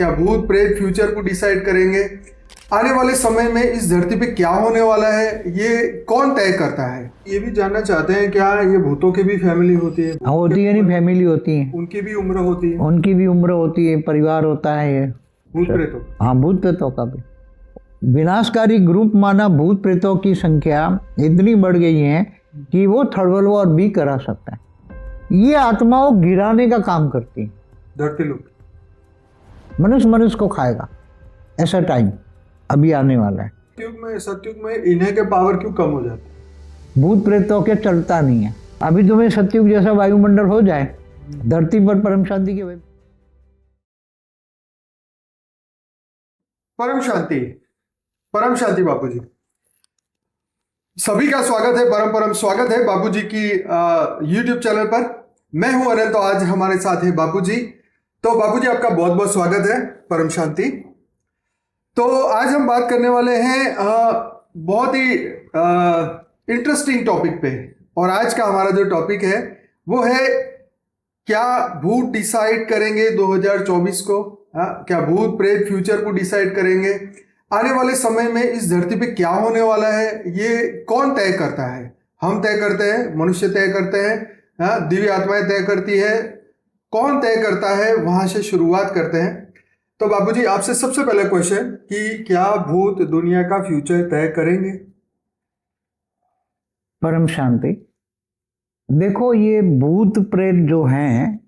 क्या भूत प्रेत फ्यूचर को डिसाइड करेंगे? आने वाले समय में इस धरती पे क्या होने वाला है ये कौन तय करता है? ये भी जानना चाहते हैं क्या ये भूतों की भी फैमिली होती है? हाँ होती है, नहीं फैमिली होती है, उनकी भी उम्र होती है? उनकी भी उम्र होती है, परिवार होता है ये भूत प्रेतों? हाँ भूत प्रेतों का भी विनाशकारी ग्रुप माना भूत प्रेतों की संख्या इतनी बढ़ गई है कि वो थर्ड वर्ल्ड वॉर भी करा सकता है। ये आत्माओं गिराने का काम करती है। धरती लोग मनुष्य को खाएगा, ऐसा टाइम अभी आने वाला है। सतयुग में इन्हें के पावर क्यों कम हो जाते हैं? भूत प्रेतों के चलता नहीं है। अभी तुम्हें सतयुग जैसा वायुमंडल हो जाए, धरती पर परम शांति के परम शांति बापूजी, सभी का स्वागत है, परम स्वागत है बापूजी की YouTube चैनल पर। मैं हूं अनंत, तो आज हमारे साथ है बापूजी। तो बापूजी आपका बहुत बहुत स्वागत है परम शांति। तो आज हम बात करने वाले हैं बहुत ही इंटरेस्टिंग टॉपिक पे, और आज का हमारा जो टॉपिक है वो है क्या भूत डिसाइड करेंगे 2024 को? क्या भूत प्रेत फ्यूचर को डिसाइड करेंगे? आने वाले समय में इस धरती पे क्या होने वाला है ये कौन तय करता है? हम तय करते हैं, मनुष्य तय करते हैं, दिव्य आत्माएं तय करती है, कौन तय करता है? वहां से शुरुआत करते हैं। तो बाबूजी आपसे सबसे पहले क्वेश्चन कि क्या भूत दुनिया का फ्यूचर तय करेंगे? परम शांति। देखो, ये भूत प्रेत जो हैं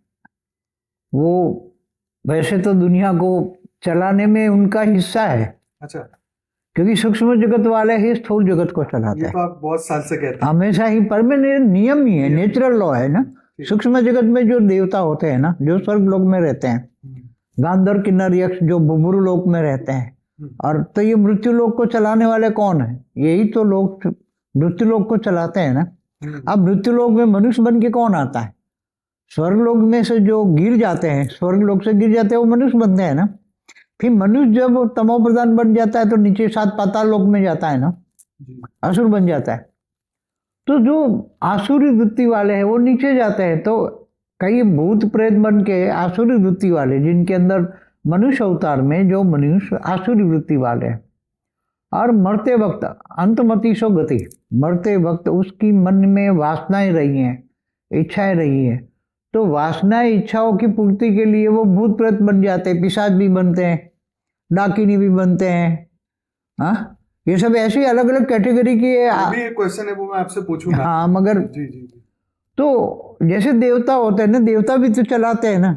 वो वैसे तो दुनिया को चलाने में उनका हिस्सा है। अच्छा, क्योंकि सूक्ष्म जगत वाले ही स्थूल जगत को चलाते हैं। ये तो आप बहुत साल से कहते हैं। हमेशा ही परमानेंट नियम ही है, नेचुरल लॉ है ना। सूक्ष्म जगत में जो देवता होते हैं ना, जो स्वर्ग लोक में रहते हैं, गांधर्व किन्नर यक्ष जो बुबुरु लोक में रहते हैं, और तो ये मृत्यु लोक को चलाने वाले कौन है? यही तो लोग मृत्यु लोक को चलाते हैं ना। अब मृत्यु लोक में मनुष्य बन के कौन आता है? स्वर्ग लोक में से जो गिर जाते हैं, स्वर्ग लोक से गिर जाते हैं, वो मनुष्य बनते हैं ना। फिर मनुष्य जब तमो प्रधान बन जाता है तो नीचे 7 पाताल लोक में जाता है ना, असुर बन जाता है। तो जो आसुरी वृत्ति वाले हैं वो नीचे जाते हैं। तो कई भूत प्रेत बन के आसुरी वृत्ति वाले, जिनके अंदर मनुष्य अवतार में जो मनुष्य आसुरी वृत्ति वाले हैं, और मरते वक्त अंतमति सो गति, मरते वक्त उसकी मन में वासनाएं रही हैं, इच्छाएं रही हैं, तो वासनाएं इच्छाओं की पूर्ति के लिए वो भूत प्रेत बन जाते हैं, पिशाच भी बनते हैं, डाकिनी भी बनते हैं। हाँ, ये सब ऐसी अलग अलग कैटेगरी की क्वेश्चन है, वो मैं आपसे पूछूंगा। हाँ, मगर जी जी जी। तो जैसे देवता होते हैं ना, देवता भी तो चलाते हैं ना।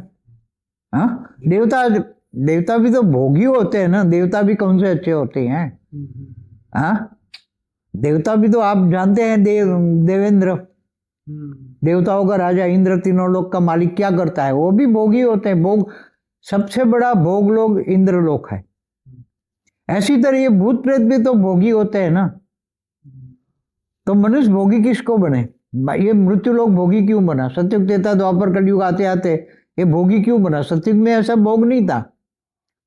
हाँ, देवता भी तो भोगी होते हैं ना। देवता भी कौन से अच्छे होते हैं? हाँ, देवता भी तो आप जानते हैं, देवेंद्र, देवताओं का राजा इंद्र, तीनों लोक का मालिक, क्या करता है? वो भी भोगी होते हैं। भोग, सबसे बड़ा भोग लोग इंद्र लोक है। ऐसी तरह ये भूत प्रेत भी तो भोगी होते हैं ना। तो मनुष्य भोगी किसको बने? ये मृत्यु लोग भोगी क्यों बना? सतयुग त्रेता द्वापर कलयुग आते आते ये भोगी क्यों बना? सतयुग में ऐसा भोग नहीं था।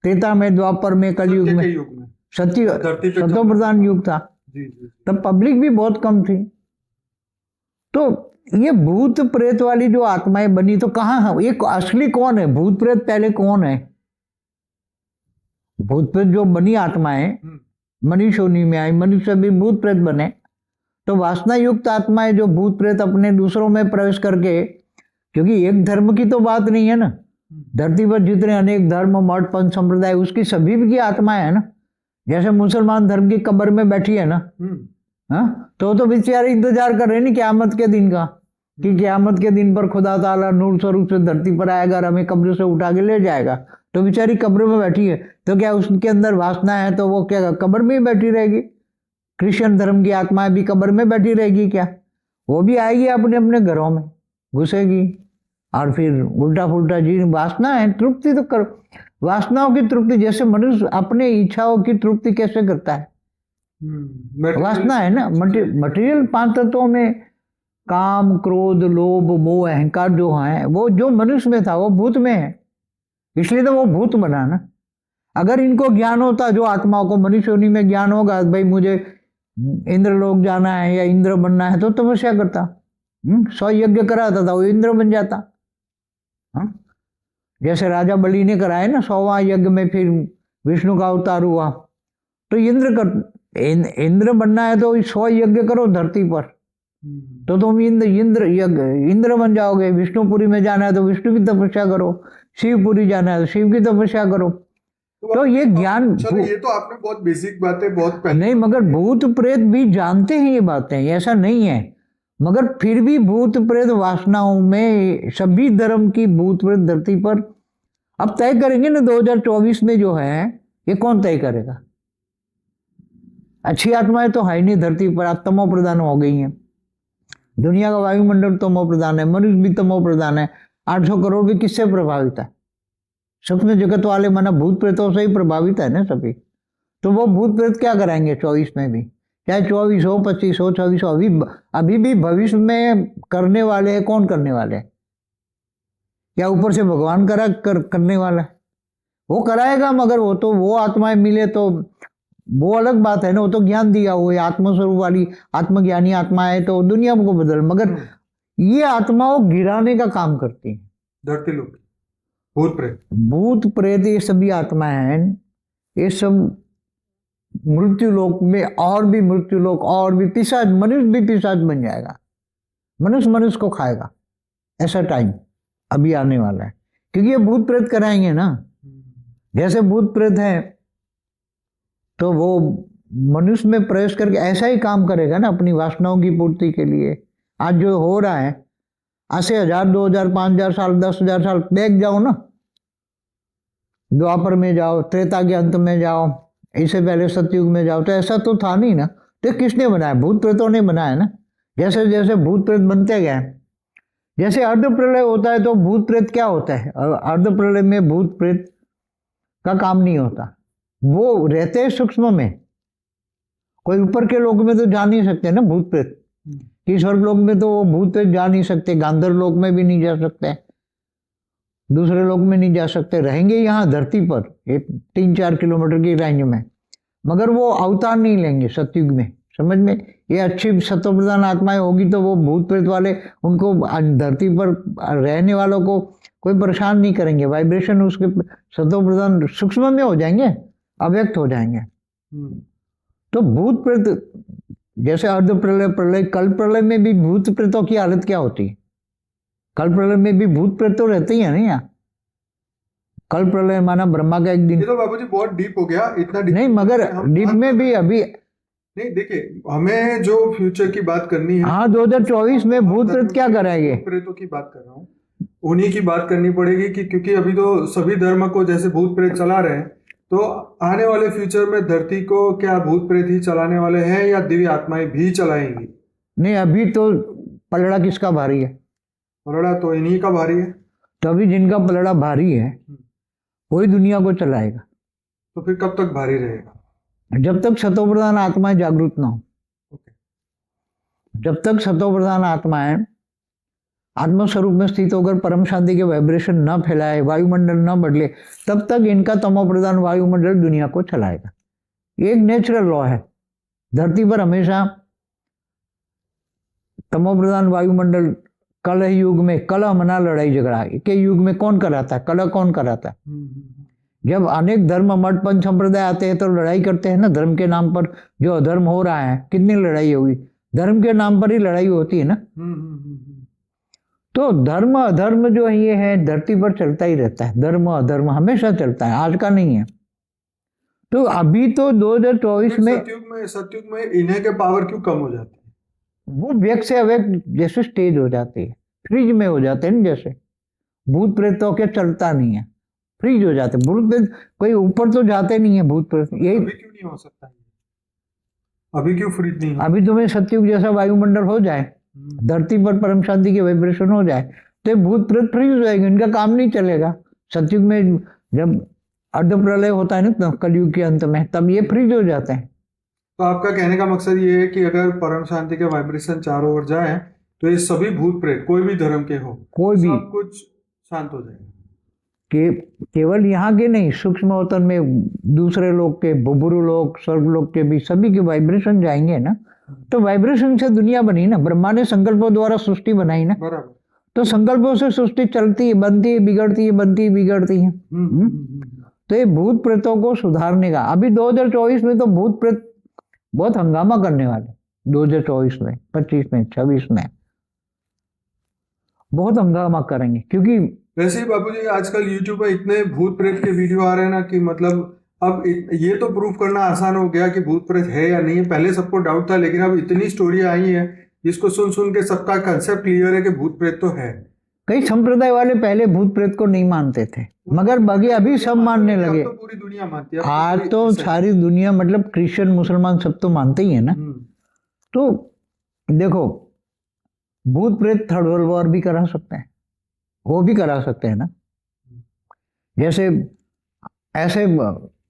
त्रेता में, द्वापर में, कलयुग में सतो प्रधान युग था। तब पब्लिक भी बहुत कम थी। तो ये भूत प्रेत वाली जो आत्माएं बनी, तो कहाँ है ये? असली कौन है? भूत प्रेत पहले कौन है? भूत प्रेत जो बनी आत्माएं मनुष्य योनि में आई, मनुष्य भी भूत प्रेत बने। तो वासना युक्त आत्माएं जो भूत प्रेत अपने दूसरों में प्रवेश करके, क्योंकि एक धर्म की तो बात नहीं है ना, धरती पर जितने अनेक धर्म, मठ, पंथ, संप्रदाय, उसकी सभी की आत्माएं है ना। जैसे मुसलमान धर्म की कब्र में बैठी है ना, हाँ, तो बेचारे इंतजार कर रहे हैं ना क़यामत के दिन का, कि क़यामत के दिन पर खुदा ताला नूर स्वरूप से धरती पर आएगा और हमें कब्र से उठा के ले जाएगा। तो बेचारी कब्र में बैठी है, तो क्या उसके अंदर वासना है तो वो क्या कब्र में ही बैठी रहेगी? क्रिश्चियन धर्म की आत्माएं भी कब्र में बैठी रहेगी क्या? वो भी आएगी, अपने अपने घरों में घुसेगी, और फिर उल्टा फुल्टा जी वासना है। तृप्ति तो करो, वासनाओं की तृप्ति। जैसे मनुष्य अपने इच्छाओं की तृप्ति कैसे करता है? वासना है ना। मटेरियल 5 तत्वों में काम, क्रोध, लोभ, मोह, अहंकार जो है, वो जो मनुष्य में था वो भूत में है, इसलिए तो वो भूत बना ना। अगर इनको ज्ञान होता, जो आत्माओं को मनुष्य योनि में ज्ञान होगा, भाई मुझे इंद्र लोक जाना है या इंद्र बनना है, तो तपस्या करता, 100 यज्ञ कराता था, वो इंद्र बन जाता। जैसे राजा बलि ने कराए ना 100वां यज्ञ में, फिर विष्णु का अवतार हुआ, तो इंद्र बनना है तो 100 यज्ञ करो धरती पर, तो तुम इंद्र बन जाओगे। विष्णुपुरी में जाना है तो विष्णु की तपस्या करो, शिवपुरी जाना है तो शिव की तपस्या करो। तो ये ज्ञान, चलो ये तो आपने बहुत बेसिक बातें बहुत पहले, नहीं मगर भूत प्रेत भी जानते हैं ये बातें, ऐसा नहीं है। मगर फिर भी भूत प्रेत वासनाओं में, सभी धर्म की भूत प्रेत धरती पर अब तय करेंगे ना 2024 में जो है, ये कौन तय करेगा? अच्छी आत्माएं तो है ही नहीं धरती पर, आज तमो प्रधान हो गई हैं। दुनिया का वायुमंडल तमो प्रधान है, मनुष्य भी तमो प्रधान है। 800 करोड़ भी किससे प्रभावित है? सूक्ष्म जगत वाले माना भूत प्रेतों से ही प्रभावित है ना सभी। तो वो भूत प्रेत क्या कराएंगे 24 में भी, चाहे 24 हो, 25 हो, 26 हो। अभी भी भविष्य में करने वाले हैं, कौन करने वाले हैं? क्या ऊपर से भगवान करने वाला है? वो कराएगा, मगर वो तो वो आत्माएं मिले तो वो अलग बात है ना, वो तो ज्ञान दिया हुआ है। आत्मस्वरूप वाली आत्मज्ञानी आत्मा है तो दुनिया को बदल, मगर ये आत्माओं गिराने का काम करती है धरती लोग। भूत प्रेत ये सभी आत्माएं हैं, ये सब मृत्यु लोक में, और भी मृत्यु लोक, और भी पिशाच, मनुष्य भी पिशाच बन जाएगा, मनुष्य को खाएगा। ऐसा टाइम अभी आने वाला है, क्योंकि ये भूत प्रेत कराएंगे ना। जैसे भूत प्रेत है तो वो मनुष्य में प्रवेश करके ऐसा ही काम करेगा ना अपनी वासनाओं की पूर्ति के लिए। आज जो हो रहा है, आज से 1000, 2000, 5000 साल, 10,000 साल बैक जाओ ना, द्वापर में जाओ, त्रेता के अंत में जाओ, इससे पहले सतयुग में जाओ, तो ऐसा तो था नहीं ना। तो किसने बनाया? भूत प्रेतों ने बनाया ना। जैसे जैसे भूत प्रेत बनते गए, जैसे अर्ध प्रलय होता है तो भूत प्रेत क्या होता है? अर्ध प्रलय में भूत प्रेत का काम नहीं होता, वो रहते हैं सूक्ष्म में। कोई ऊपर के लोक में तो जा नहीं सकते ना भूत प्रेत, कि स्वर्ग लोक में तो वो भूत प्रेत जा नहीं सकते, गांधर लोक में भी नहीं जा सकते, दूसरे लोक में नहीं जा सकते, रहेंगे यहाँ धरती पर 3-4 किलोमीटर की रेंज में, मगर वो अवतार नहीं लेंगे सतयुग में। समझ में? ये अच्छी सत्वप्रधान आत्माएं होगी तो वो भूत प्रेत वाले उनको धरती पर रहने वालों को कोई परेशान नहीं करेंगे। वाइब्रेशन उसके सत्वप्रधान सूक्ष्म में हो जाएंगे, अव्यक्त हो जाएंगे। तो भूत प्रेत जैसे अर्ध प्रलय, प्रलय, कल प्रलय में भी भूत प्रेतों की हालत क्या होती है? कल प्रलय में भी भूत प्रेत तो रहते ही है ना यहाँ। कल प्रलय माना ब्रह्मा का एक दिन। ये तो बाबूजी बहुत डीप हो गया, इतना डीप नहीं, मगर डीप में भी अभी नहीं। देखिए, हमें जो फ्यूचर की बात करनी है, हाँ 2024 में भूत प्रेत क्या कराएंगे? प्रेतों की बात कर रहा हूँ, उन्हीं की बात करनी पड़ेगी कि क्योंकि अभी तो सभी धर्म को जैसे भूत प्रेत चला रहे हैं, तो आने वाले फ्यूचर में धरती को क्या भूत प्रेत ही चलाने वाले हैं या दिव्य आत्माएं भी चलाएंगी? नहीं, अभी तो पलड़ा किसका भारी है? पलड़ा तो इन्हीं का भारी है। तो अभी जिनका पलड़ा भारी है वही दुनिया को चलाएगा। तो फिर कब तक भारी रहेगा? जब तक सतोप्रधान आत्माएं जागृत ना हो। जब तक सतोप्रधान आत्माएं आत्मस्वरूप में स्थित होकर परम शांति के वाइब्रेशन न फैलाए, वायुमंडल न बदले, तब तक इनका तमो प्रधान वायुमंडल दुनिया को चलाएगा। ये एक नेचुरल लॉ है। धरती पर हमेशा तमो प्रधान वायुमंडल, कलह युग में कलह मना लड़ाई झगड़ा के युग में कौन कराता है? कलह कौन कराता है? जब अनेक धर्म मठ पंच संप्रदाय आते हैं तो लड़ाई करते हैं ना धर्म के नाम पर। जो अधर्म हो रहा है, कितनी लड़ाई हुई? धर्म के नाम पर ही लड़ाई होती है ना। तो धर्म अधर्म जो ये है धरती पर चलता ही रहता है। धर्म अधर्म हमेशा चलता है, आज का नहीं है। तो अभी तो 2024 में सतयुग में इन्हें के पावर क्यों कम हो जाती है? वो व्यक्त से अव्यक्त जैसे स्टेज हो जाती है, फ्रीज में हो जाते हैं। जैसे भूत प्रेतों के चलता नहीं है, फ्रीज हो जाते। भूत प्रेत कोई ऊपर तो जाते नहीं है भूत प्रेत। यही अभी क्यों नहीं हो सकता है? अभी क्यों फ्रीज नहीं? अभी तुम्हें सतयुग जैसा वायुमंडल हो जाए, धरती पर परम शांति के वाइब्रेशन हो जाए, तो भूत प्रेत फ्रीज हो जाएंगे, इनका काम नहीं चलेगा। सतयुग में जब अर्ध प्रलय होता है ना कलयुग के अंत में, तब ये फ्रीज हो जाते हैं। तो आपका कहने का मकसद ये है कि अगर परम शांति के वाइब्रेशन चारों ओर जाए तो ये सभी भूत प्रेत कोई भी धर्म के हो, कोई भी सब कुछ शांत हो जाएगा। केवल यहाँ के नहीं, सूक्ष्म अवतन में दूसरे लोग के, बुबुरु लोग, स्वर्ग लोग के भी सभी के वाइब्रेशन जाएंगे ना। तो वाइब्रेशन से दुनिया बनी ना, ब्रह्मा ने संकल्पों द्वारा सृष्टि बनाई ना। बराबर। तो संकल्पों से सृष्टि चलती है, बनती है, बिगड़ती है, बनती है, बिगड़ती है। तो ये भूत प्रेतों को सुधारने का, अभी 2024 में तो भूत प्रेत बहुत हंगामा करने वाले, 2024 में, 25 में, 26 में बहुत हंगामा करेंगे। क्योंकि वैसे ही बाबूजी आजकल यूट्यूब पर इतने भूत प्रेत के वीडियो आ रहे हैं ना कि मतलब अब ये तो प्रूफ करना आसान हो गया कि भूत प्रेत है या नहीं है। पहले सबको डाउट था, लेकिन अब इतनी स्टोरी आई है जिसको सुन सुन के सबका कंसेप्ट क्लियर है कि भूत प्रेत तो है। कई संप्रदाय वाले पहले भूत प्रेत को नहीं मानते थे, मगर बाकी अभी सब मानने लगे। अब तो पूरी दुनिया मानती है। आज तो सारी दुनिया, मतलब क्रिश्चियन मुसलमान सब तो मानते ही है ना। तो देखो, भूत प्रेत थर्ड वर्ल्ड वॉर भी करा सकते हैं, वो भी करा सकते हैं ना। जैसे ऐसे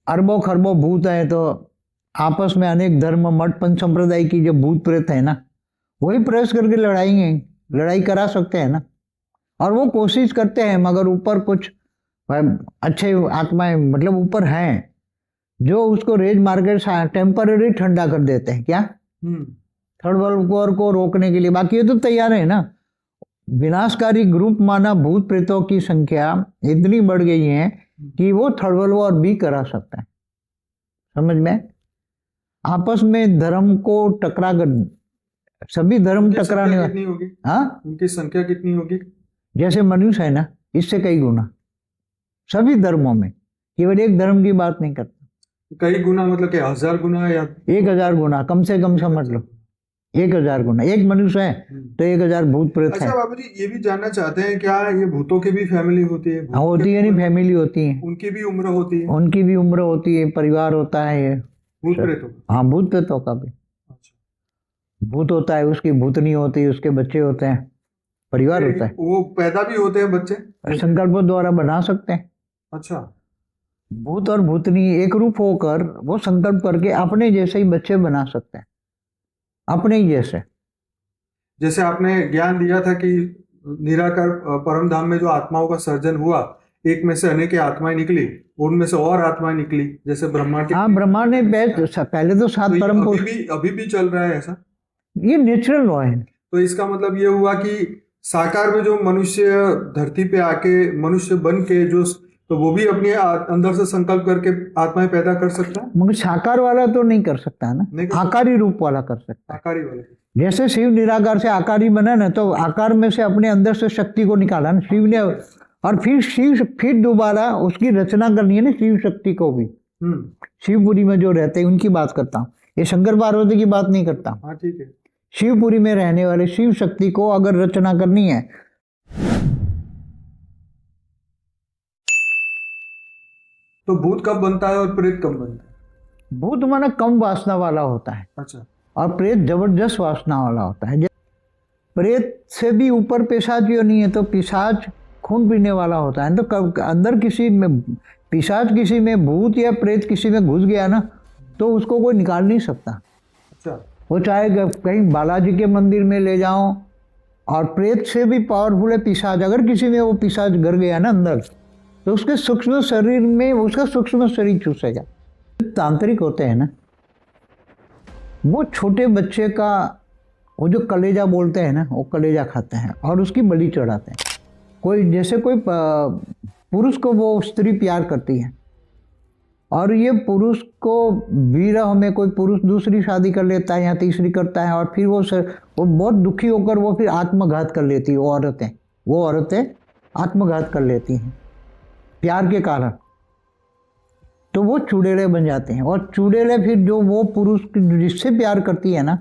अरबों खरबों भूत हैं, तो आपस में अनेक धर्म मठ पंच संप्रदाय की जो भूत प्रेत है ना, वही प्रेस करके लड़ाई करा सकते हैं ना। और वो कोशिश करते हैं, मगर ऊपर कुछ अच्छे आत्माएं, मतलब ऊपर हैं जो उसको रेज मार्केट टेम्पररी ठंडा कर देते हैं। क्या थर्ड वर्ल्ड वॉर को रोकने के लिए। बाकी ये तो तैयार है ना। विनाशकारी ग्रुप माना भूत प्रेतों की संख्या इतनी बढ़ गई है कि वो थर्ड वर्ल्ड वॉर भी करा सकता है। समझ में? आपस में धर्म को टकरा कर, सभी धर्म टकराने कितनी होगी? हाँ, उनकी संख्या कितनी होगी? जैसे मनुष्य है ना, इससे कई गुना सभी धर्मों में, केवल एक धर्म की बात नहीं करता। कई गुना मतलब कि 1000 गुना या 1000 गुना कम से कम समझ लो। 1000 गुना एक मनुष्य है तो 1000 भूत प्रेत है। अच्छा बाबूजी, ये भी जानना चाहते हैं क्या ये भूतों की भी फैमिली होती है? हाँ, होती है, नहीं फैमिली होती है, उनकी भी उम्र होती है? उनकी भी उम्र होती है, परिवार होता है ये भूत प्रेतों? हाँ, भूत प्रेतों का भी। अच्छा। भूत होता है, उसकी भूतनी होती है, उसके बच्चे होते हैं, परिवार होता है। वो पैदा भी होते हैं बच्चे? संकल्पों द्वारा बना सकते हैं। अच्छा। भूत और भूतनी एक रूप होकर वो संकल्प करके अपने जैसे ही बच्चे बना सकते हैं, अपने ही जैसे। जैसे आपने ज्ञान दिया था कि निराकार परम धाम में जो आत्माओं का सर्जन हुआ, एक में से अनेक आत्माएं निकली, उनमें से और आत्माएं निकली, जैसे ब्रह्मा के। हाँ, ब्रह्मा ने पहले तो 7 परम पुरुष। अभी भी चल रहा है ऐसा? ये नेचुरल लॉ है। तो इसका मतलब ये हुआ कि साकार में जो मनुष्य धरती पे आके मनुष्य बन के जो, तो वो भी अपने अंदर से संकल्प करके आत्माएं पैदा कर सकता है? मगर साकार वाला तो नहीं कर सकता है ना, आकारी रूप वाला कर सकता है। आकारी वाला जैसे शिव निराकार से आकारी बना ना, तो आकार में से अपने अंदर से शक्ति को निकाला ना शिव ने, और फिर दोबारा उसकी रचना करनी है ना शिव शक्ति को भी। शिवपुरी में जो रहते हैं उनकी बात करता हूँ, ये शंकर पार्वती की बात नहीं करता। हाँ ठीक है। शिवपुरी में रहने वाले शिव शक्ति को अगर रचना करनी है, तो भूत कब बनता है और प्रेत कब बनता है? भूत माना कम वासना वाला होता है। अच्छा। और प्रेत जबरदस्त वासना वाला होता है। प्रेत से भी ऊपर पिशाच जो नहीं है, तो पिशाच खून पीने वाला होता है। तो अंदर किसी में पिशाच, किसी में भूत या प्रेत किसी में घुस गया ना, तो उसको कोई निकाल नहीं सकता। अच्छा। वो चाहे कहीं बालाजी के मंदिर में ले जाओ, और प्रेत से भी पावरफुल है पिशाच। अगर किसी में वो पिशाच गर गया ना अंदर, तो उसके सूक्ष्म शरीर में उसका सूक्ष्म शरीर चूसेगा। तांत्रिक होते हैं ना, वो छोटे बच्चे का वो जो कलेजा बोलते हैं ना, वो कलेजा खाते हैं और उसकी बलि चढ़ाते हैं। कोई जैसे कोई पुरुष को वो स्त्री प्यार करती है, और ये पुरुष को विरह में कोई पुरुष दूसरी शादी कर लेता है या तीसरी करता है, और फिर वो बहुत दुखी होकर वो फिर आत्मघात कर लेती है। वो औरतें आत्मघात कर लेती हैं प्यार के कारण। तो वो चुड़ैले बन जाते हैं, और चुड़ैले फिर जो वो पुरुष जिससे प्यार करती है ना,